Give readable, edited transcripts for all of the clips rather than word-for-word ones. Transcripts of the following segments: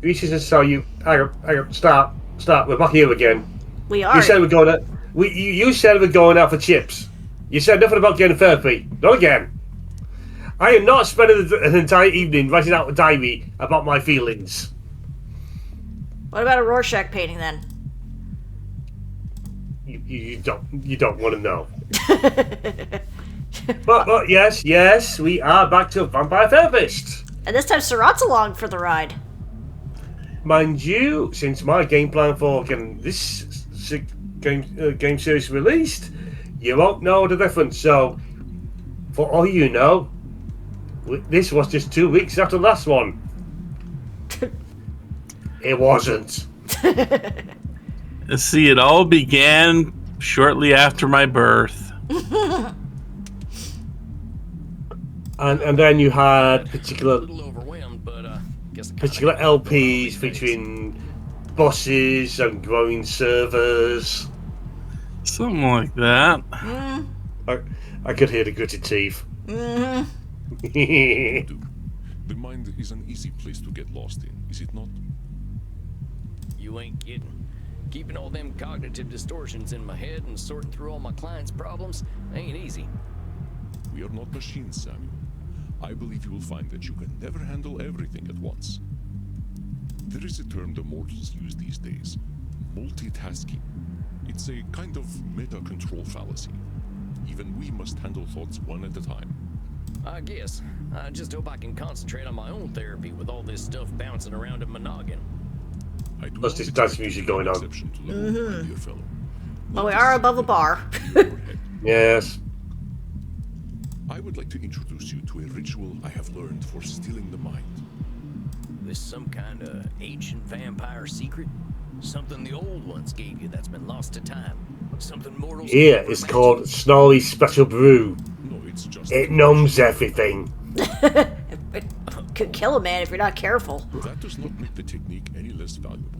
Reese's so you. Hang on. Stop. We're back here again. We are. You said we're going out. You said we're going out for chips. You said nothing about getting therapy. Not again. I am not spending an entire evening writing out a diary about my feelings. What about a Rorschach painting then? You don't want to know. but yes, we are back to Vampire Therapist. And this time Surratt's along for the ride. Mind you, since my game plan for getting this game series released, you won't know the difference. So, for all you know, this was just 2 weeks after the last one. It wasn't. See, it all began shortly after my birth. and then you had particular Particular LPs featuring bosses and growing servers. Something like that. I could hear the gritted teeth. The mind is an easy place to get lost in, is it not? You ain't kidding. Keeping all them cognitive distortions in my head and sorting through all my clients' problems ain't easy. We are not machines, Samuel. I believe you will find that you can never handle everything at once. There is a term the mortals use these days, multitasking. It's a kind of meta-control fallacy. Even we must handle thoughts one at a time. I guess. I just hope I can concentrate on my own therapy with all this stuff bouncing around in my noggin. I do Plus not this expect dance music going on. exception to the rule, my dear fellow. Well, we are above the bar. Yes. I would like to introduce you to a ritual I have learned for stealing the mind. This some kind of ancient vampire secret? Something the old ones gave you that's been lost to time? Something mortals... Here, it's called Snarly Special Brew. No, it's just... It numbs everything. It could kill a man if you're not careful. That does not make the technique any less valuable.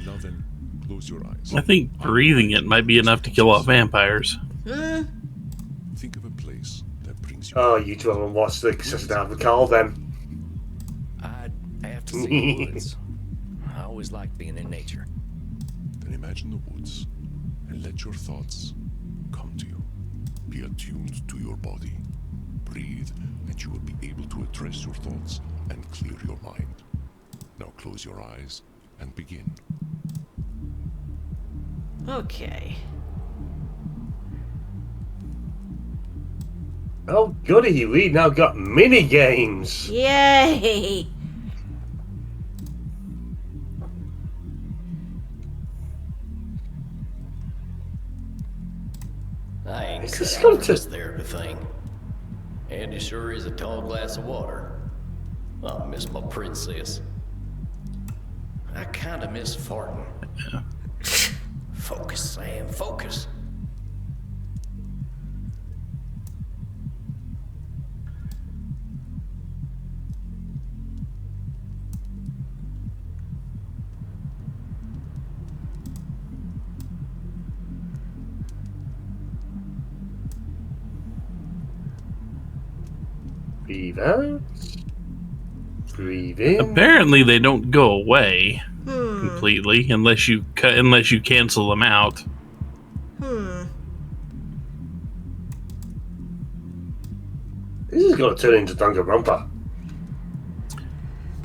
Now then, close your eyes. I think breathing it might be enough to kill off vampires. Think of a place that brings you... Oh, you two haven't watched the Successor Down the Call then. I'd have to see the woods. I always liked being in nature. Then imagine the woods and let your thoughts come to you. Be attuned to your body. Breathe, and you will be able to address your thoughts and clear your mind. Now close your eyes and begin. Okay. Oh, goody, we now got mini games. Yay! I ain't This cut is out going for to- this therapy thing. And it sure is a tall glass of water. I miss my princess. I kinda miss farting. Focus, Sam, focus. Breathe out. Breathe in. Apparently, they don't go away completely unless you cancel them out. This is going to turn into Danganronpa.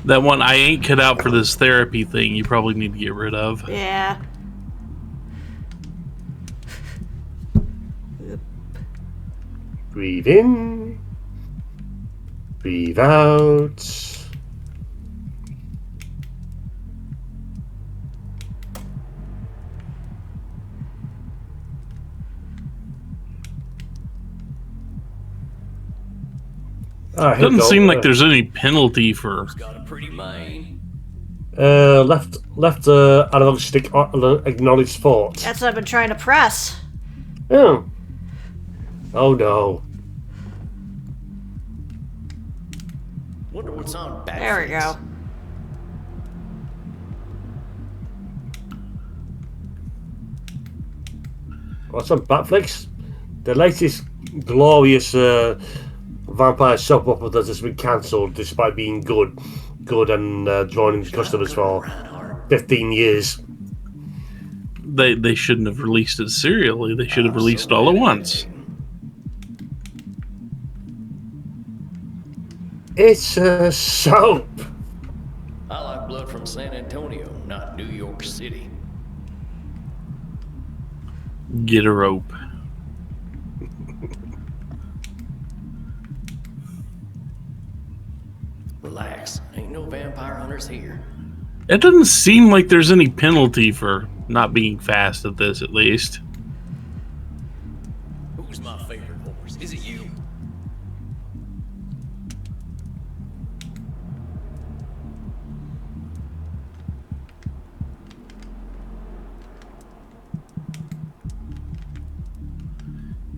That one, I ain't cut out for this therapy thing. You probably need to get rid of. Yeah. Breathe in. Breathe out. Doesn't seem like there's any penalty for. Got a pretty mane. left analog stick acknowledged fault. That's what I've been trying to press. Oh. Oh no. Wonder what's on back. There we go. What's on Batflix? The latest glorious vampire soap opera that has been cancelled despite being good, good and drawing customers for 15 years. They shouldn't have released it serially. They should have released it all at once. It's a soap. I like blood from San Antonio, not New York City. Get a rope. Relax, ain't no vampire hunters here. It doesn't seem like there's any penalty for not being fast at this, at least. Who's my favorite horse? Is it you?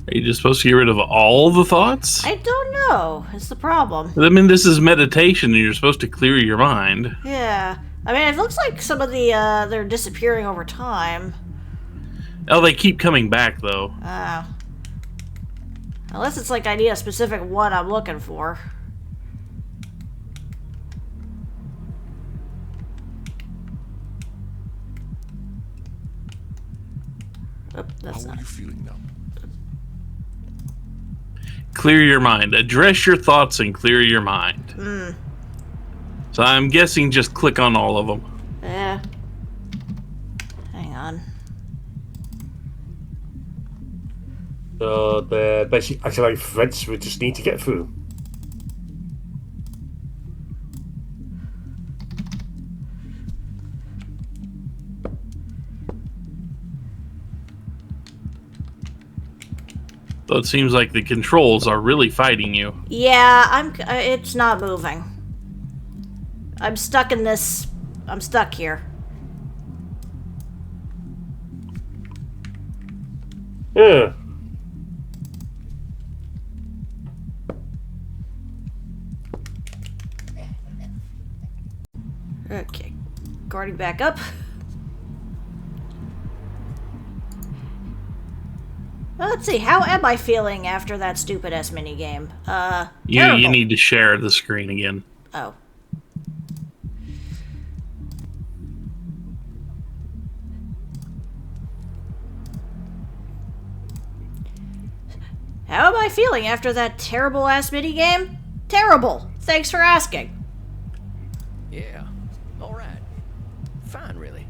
Are you just supposed to get rid of all the thoughts? I don't know. It's the problem. I mean, this is meditation, and you're supposed to clear your mind. Yeah. I mean, it looks like some of the, they're disappearing over time. Oh, they keep coming back, though. Unless it's like I need a specific one I'm looking for. Oh, that's How are not. you feeling now? Clear your mind. Address your thoughts and clear your mind. So I'm guessing just click on all of them. Yeah. Hang on. So the basic actually threads we just need to get through. So it seems like the controls are really fighting you. Yeah, it's not moving. I'm stuck in this. I'm stuck here. Yeah. Okay. Guarding back up. Well, let's see. How am I feeling after that stupid ass minigame? You Terrible. need to share the screen again. Oh. How am I feeling after that terrible ass minigame? Terrible. Thanks for asking. Yeah, alright. Fine, really.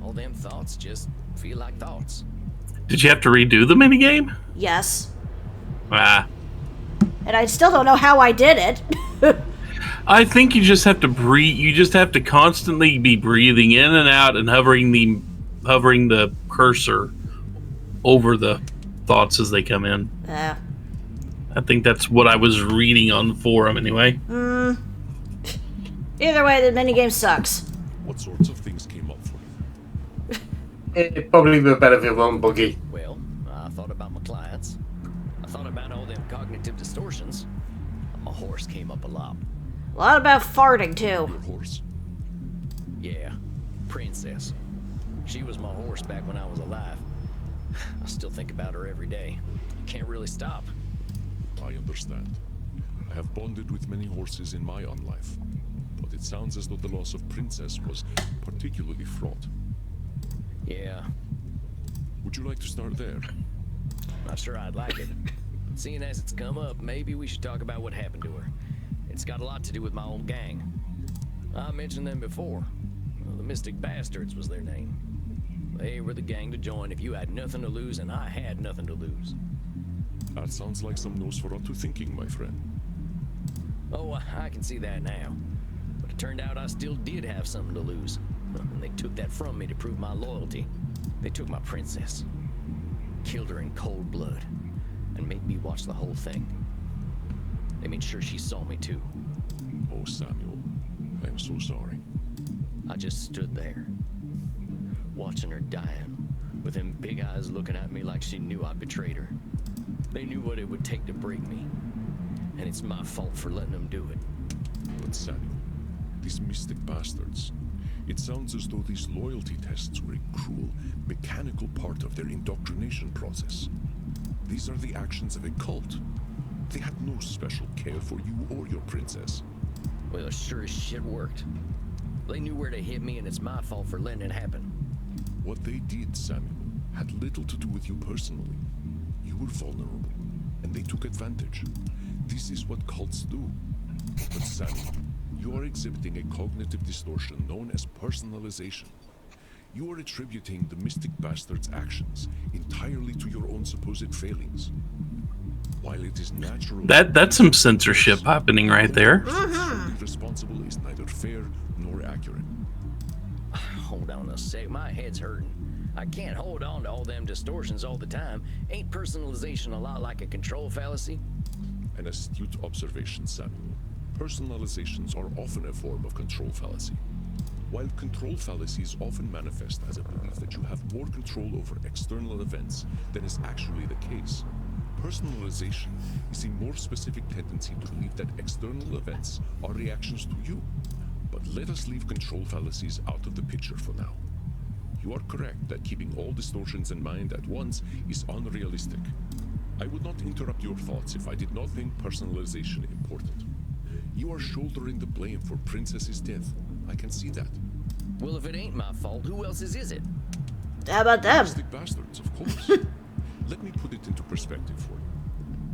All them thoughts just feel like thoughts. Did you have to redo the minigame? Yes. Ah. And I still don't know how I did it. I think you just have to breathe. You just have to constantly be breathing in and out and hovering the cursor over the thoughts as they come in. Yeah. I think that's what I was reading on the forum anyway. Either way, the minigame sucks. What sorts of things came up for you? It'd probably be better if it weren't buggy. Well, I thought about my clients. I thought about all them cognitive distortions. My horse came up a lot. A lot about farting, too. Your horse. Yeah, Princess. She was my horse back when I was alive. I still think about her every day. Can't really stop. I understand. I have bonded with many horses in my own life, but it sounds as though the loss of Princess was particularly fraught. Yeah, Would you like to start there? I'm sure I'd like it. Seeing as it's come up, maybe we should talk about what happened to her. It's got a lot to do with my old gang. I mentioned them before. Well, the Mystic Bastards was their name. They were the gang to join if you had nothing to lose, and I had nothing to lose. That sounds like some Nosferatu thinking, my friend. Oh, I can see that now. But it turned out I still did have something to lose. And they took that from me to prove my loyalty. They took my princess, killed her in cold blood, and made me watch the whole thing. They made sure she saw me too. Oh, Samuel, I am so sorry. I just stood there, watching her dying, with them big eyes looking at me like she knew I betrayed her. They knew what it would take to break me, and it's my fault for letting them do it. But Samuel, these Mystic Bastards, it sounds as though these loyalty tests were a cruel, mechanical part of their indoctrination process. These are the actions of a cult. They had no special care for you or your princess. Well, it sure as shit worked. They knew where to hit me, and it's my fault for letting it happen. What they did, Samuel, had little to do with you personally. You were vulnerable, and they took advantage. This is what cults do. But Samuel, you are exhibiting a cognitive distortion known as personalization. You are attributing the mystic bastard's actions entirely to your own supposed failings. While it is natural... That's some censorship happening right there. Responsible is neither fair nor accurate. Hold on a sec, my head's hurting. I can't hold on to all them distortions all the time. Ain't personalization a lot like a control fallacy? An astute observation, Samuel. Personalizations are often a form of control fallacy. While control fallacies often manifest as a belief that you have more control over external events than is actually the case, personalization is a more specific tendency to believe that external events are reactions to you. But let us leave control fallacies out of the picture for now. You are correct that keeping all distortions in mind at once is unrealistic. I would not interrupt your thoughts if I did not think personalization important. You are shouldering the blame for Princess's death. I can see that. Well, if it ain't my fault, who else's is it? How about them? Mystic bastards, of course. Let me put it into perspective for you.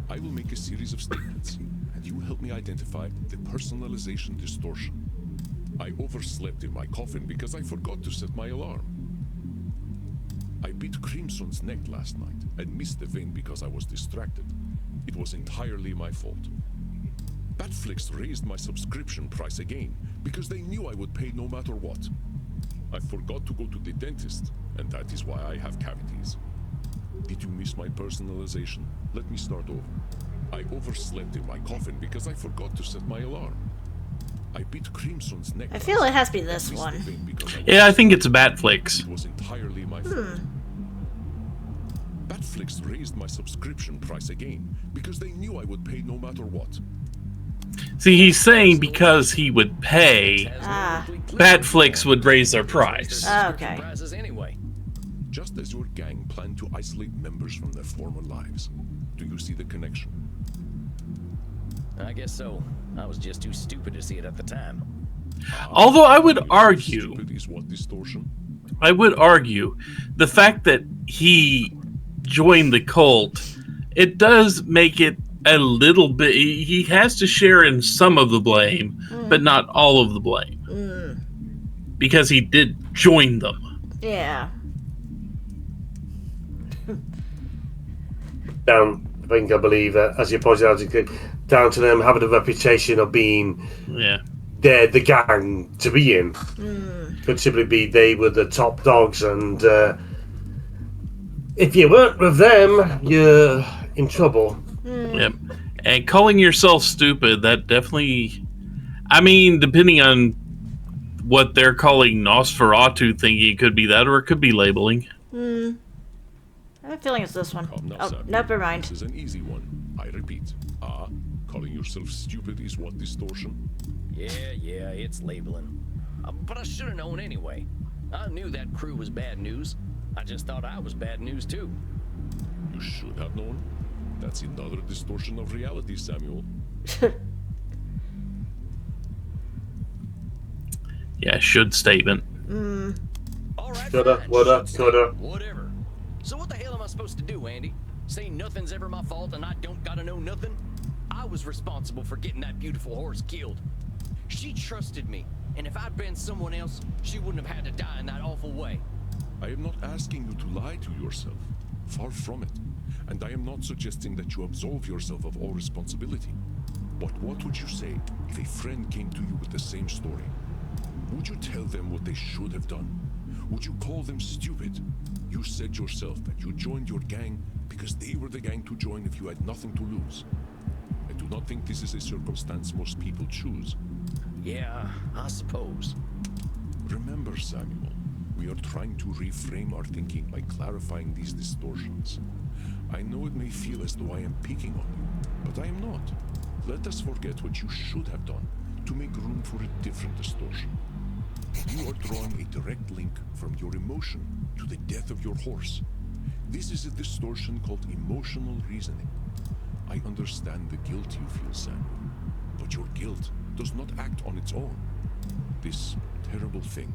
I will make a series of statements, and you help me identify the personalization distortion. I overslept in my coffin because I forgot to set my alarm. I beat Crimson's neck last night and missed the vein because I was distracted. It was entirely my fault. Batflix raised my subscription price again because they knew I would pay no matter what. I forgot to go to the dentist, and that is why I have cavities. Did you miss my personalization? Let me start over. I overslept in my coffin because I forgot to set my alarm. I beat Crimson's neck. I feel it has to be this one. Yeah, I think it's Batflix. It was entirely my fault. Batflix raised my subscription price again because they knew I would pay no matter what. See, he's saying because he would pay, Ah. Batflix would raise their price. Okay. Prizes anyway. Just as your gang planned to isolate members from their former lives. Do you see the connection? I guess so. I was just too stupid to see it at the time. Although I would argue, Stupid is what distortion? the fact that he joined the cult, it does make it a little bit. He has to share in some of the blame, but not all of the blame, because he did join them. Yeah. Down, I think I believe, as you pointed out, down to them having a reputation of being they're the gang to be in. Could simply be they were the top dogs, and if you weren't with them, you're in trouble. Yep. And calling yourself stupid, that definitely, I mean, depending on what they're calling Nosferatu thinking, it could be that, or it could be labeling. I have a feeling it's this one. Now, Oh, Samuel, never mind. This is an easy one. I repeat. Calling yourself stupid is what distortion? Yeah, it's labeling. But I should have known anyway. I knew that crew was bad news. I just thought I was bad news too. You should have known. That's another distortion of reality, Samuel. Yeah, should statement. All right, Coulda, fine, woulda, should say, coulda. whatever. So what the hell am I supposed to do, Andy? Say nothing's ever my fault and I don't gotta know nothing? I was responsible for getting that beautiful horse killed. She trusted me, and if I'd been someone else, she wouldn't have had to die in that awful way. I am not asking you to lie to yourself. Far from it. And I am not suggesting that you absolve yourself of all responsibility. But what would you say if a friend came to you with the same story? Would you tell them what they should have done? Would you call them stupid? You said yourself that you joined your gang because they were the gang to join if you had nothing to lose. I do not think this is a circumstance most people choose. Yeah, I suppose. Remember, Samuel, we are trying to reframe our thinking by clarifying these distortions. I know it may feel as though I am picking on you, but I am not. Let us forget what you should have done to make room for a different distortion. You are drawing a direct link from your emotion to the death of your horse. This is a distortion called emotional reasoning. I understand the guilt you feel, Samuel, but your guilt does not act on its own. This terrible thing,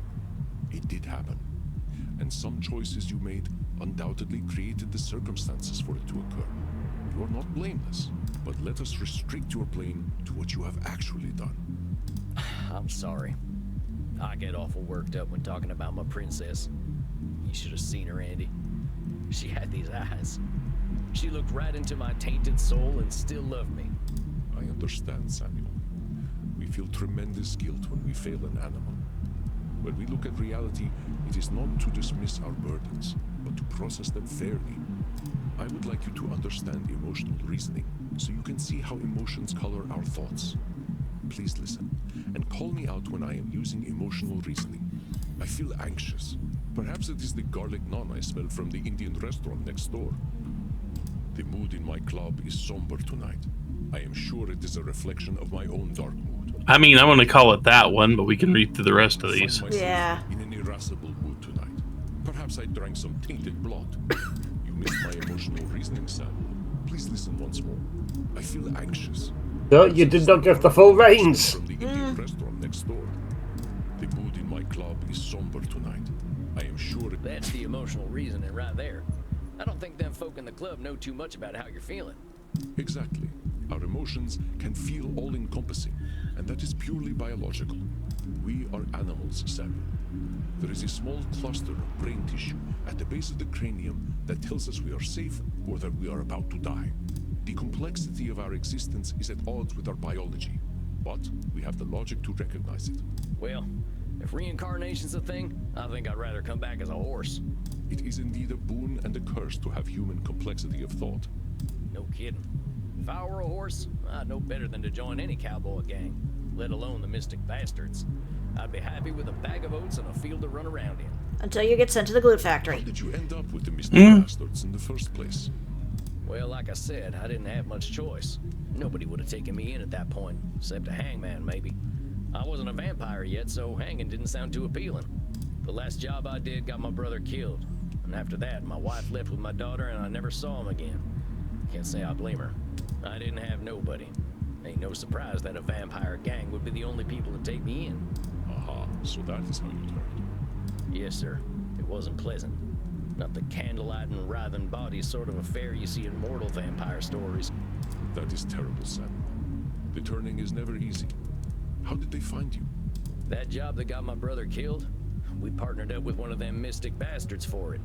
it did happen. And some choices you made undoubtedly created the circumstances for it to occur. You are not blameless, but let us restrict your blame to what you have actually done. I'm sorry. I get awful worked up when talking about my princess. You should have seen her, Andy. She had these eyes. She looked right into my tainted soul and still loved me. I understand, Samuel. We feel tremendous guilt when we fail an animal. When we look at reality, it is not to dismiss our burdens, but to process them fairly. I would like you to understand emotional reasoning, so you can see how emotions color our thoughts. Please listen, and call me out when I am using emotional reasoning. I feel anxious. Perhaps it is the garlic naan I smelled from the Indian restaurant next door. The mood in my club is somber tonight. I am sure it is a reflection of my own dark mood. I mean, I'm going to call it that one, but we can read through the rest of I these. find myself Yeah. in an irascible mood tonight. Perhaps I drank some tainted blood. You missed my emotional reasoning, Samuel. Please listen once more. I feel anxious. No, you did not get the full reins. From the Indian restaurant next door. The mood in my club is somber tonight. I am sure it... That's the emotional reasoning right there. I don't think them folk in the club know too much about how you're feeling. Exactly. Our emotions can feel all-encompassing, and that is purely biological. We are animals, Samuel. There is a small cluster of brain tissue at the base of the cranium that tells us we are safe or that we are about to die. The complexity of our existence is at odds with our biology, but we have the logic to recognize it. Well, if reincarnation's a thing, I think I'd rather come back as a horse. It is indeed a boon and a curse to have human complexity of thought. No kidding. If I were a horse, I'd know better than to join any cowboy gang, let alone the Mystic Bastards. I'd be happy with a bag of oats and a field to run around in. Until you get sent to the glue How factory. did you end up with the Mystic Bastards in the first place? Well, like I said, I didn't have much choice. Nobody would have taken me in at that point, except a hangman, maybe. I wasn't a vampire yet, so hanging didn't sound too appealing. The last job I did got my brother killed, and after that, my wife left with my daughter, and I never saw him again. Can't say I blame her. I didn't have nobody. Ain't no surprise that a vampire gang would be the only people to take me in. Aha, so that is how you turned. Yes, sir. It wasn't pleasant. Not the candlelight and writhing bodies sort of affair you see in mortal vampire stories. That is terrible, Samuel. The turning is never easy. How did they find you? That job that got my brother killed, we partnered up with one of them Mystic Bastards for it.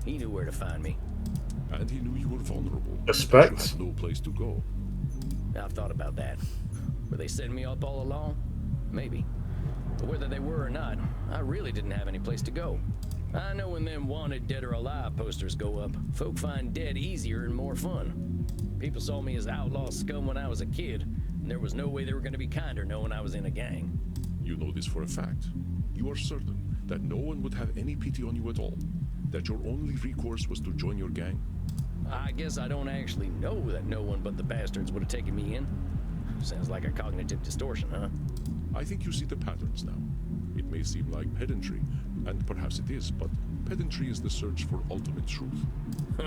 He knew where to find me. And he knew you were vulnerable. Respect. You had no place to go. I've thought about that. Were they setting me up all along? Maybe. But whether they were or not, I really didn't have any place to go. I know when them wanted dead or alive posters go up, folk find dead easier and more fun. People saw me as outlaw scum when I was a kid, and there was no way they were going to be kinder knowing I was in a gang. You know this for a fact. You are certain that no one would have any pity on you at all. That your only recourse was to join your gang. I guess I don't actually know that no one but the bastards would have taken me in. Sounds like a cognitive distortion, huh? I think you see the patterns now. It may seem like pedantry, and perhaps it is, but pedantry is the search for ultimate truth.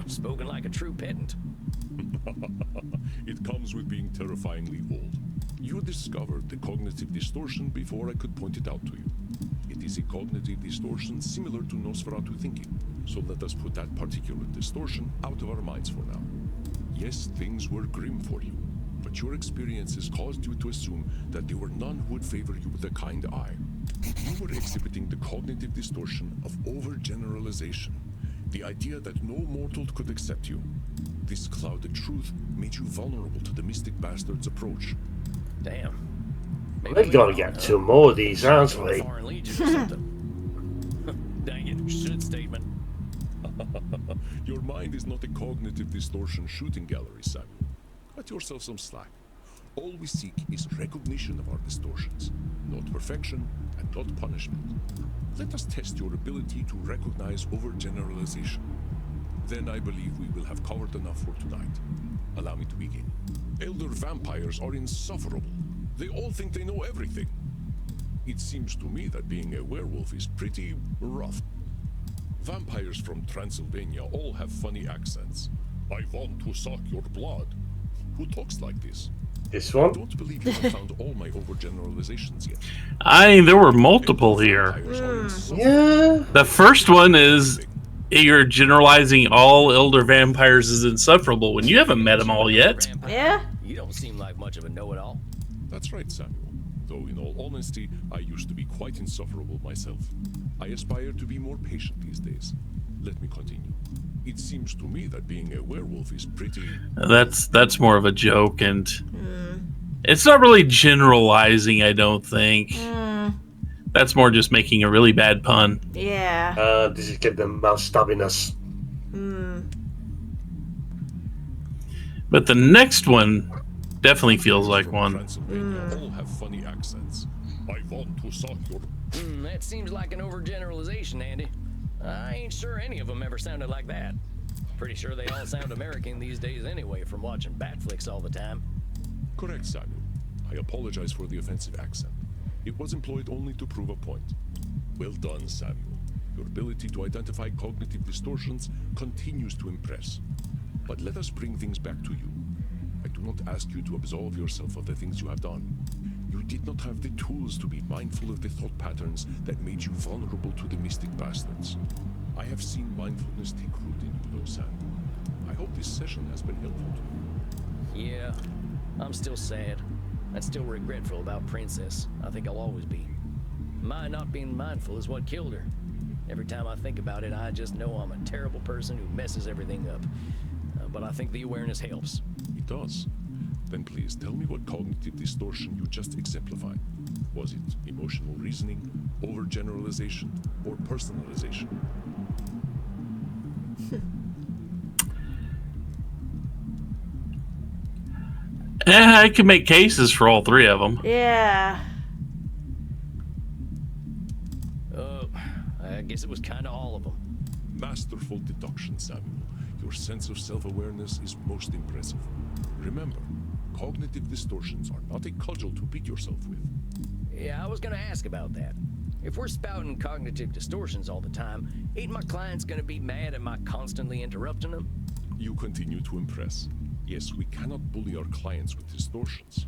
Spoken like a true pedant. It comes with being terrifyingly old. You discovered the cognitive distortion before I could point it out to you. It is a cognitive distortion similar to Nosferatu thinking, so let us put that particular distortion out of our minds for now. Yes, things were grim for you, but your experiences caused you to assume that there were none who would favor you with a kind eye. You were exhibiting the cognitive distortion of overgeneralization, the idea that no mortal could accept you. This clouded truth made you vulnerable to the Mystic Bastard's approach. Damn. We're gonna get two more of these, aren't we? Foreign Legion or something. Dang it, should statement. Your mind is not a cognitive distortion shooting gallery, Samuel. Cut yourself some slack. All we seek is recognition of our distortions, not perfection and not punishment. Let us test your ability to recognize overgeneralization. Then I believe we will have covered enough for tonight. Allow me to begin. Elder vampires are insufferable. They all think they know everything. It seems to me that being a werewolf is pretty rough. Vampires from Transylvania all have funny accents. I want to suck your blood. Who talks like this? This I one? don't believe you have found all my overgeneralizations yet. There were multiple here. Vampires are insufferable. Yeah. The first one is you're generalizing all elder vampires as insufferable when you haven't met them all yet. Vampire, Yeah? You don't seem like much of a know-it-all. That's right, Samuel. Though, in all honesty, I used to be quite insufferable myself. I aspire to be more patient these days. Let me continue. It seems to me that being a werewolf is pretty... That's more of a joke, and it's not really generalizing, I don't think. That's more just making a really bad pun. Yeah. This is get them mouse stabbing us. But the next one definitely feels like from one. Transylvania all have funny accents. I want to suck your... That seems like an overgeneralization, Andy. I ain't sure any of them ever sounded like that. Pretty sure they all sound American these days anyway from watching bat flicks all the time. Correct, Samuel. I apologize for the offensive accent. It was employed only to prove a point. Well done, Samuel. Your ability to identify cognitive distortions continues to impress. But let us bring things back to you. I do not ask you to absolve yourself of the things you have done. You did not have the tools to be mindful of the thought patterns that made you vulnerable to the mystic bastards. I have seen mindfulness take root in you, though, Samuel. I hope this session has been helpful to you. Yeah, I'm still sad. And still regretful about Princess. I think I'll always be. My not being mindful is what killed her. Every time I think about it, I just know I'm a terrible person who messes everything up. But I think the awareness helps. It does. Then please tell me what cognitive distortion you just exemplified. Was it emotional reasoning, overgeneralization, or personalization? I can make cases for all three of them. Yeah. I guess it was kind of all of them. Masterful deduction, Samuel. Your sense of self-awareness is most impressive. Remember, cognitive distortions are not a cudgel to beat yourself with. Yeah, I was gonna ask about that. If we're spouting cognitive distortions all the time, ain't my clients gonna be mad at my constantly interrupting them? You continue to impress. Yes, we cannot bully our clients with distortions.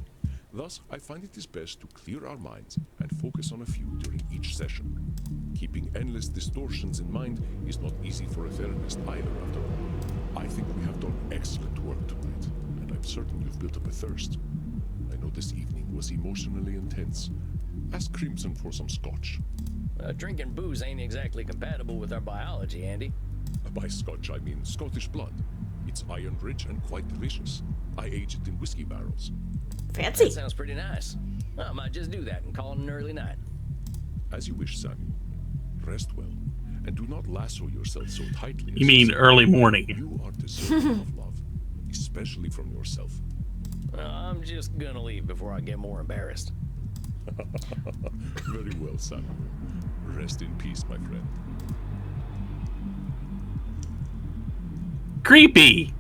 Thus, I find it is best to clear our minds and focus on a few during each session. Keeping endless distortions in mind is not easy for a therapist either, after all. I think we have done excellent work tonight, and I'm certain you've built up a thirst. I know this evening was emotionally intense. Ask Crimson for some scotch. Drinking booze ain't exactly compatible with our biology, Andy. By scotch, I mean Scottish blood. It's iron-rich and quite delicious. I age it in whiskey barrels. Fancy. That sounds pretty nice. I might just do that and call it an early night. As you wish, Samuel. Rest well, and do not lasso yourself so tightly. You mean early morning? You are deserving of love, especially from yourself. I'm just gonna leave before I get more embarrassed. Very well, Samuel. Rest in peace, my friend. Creepy.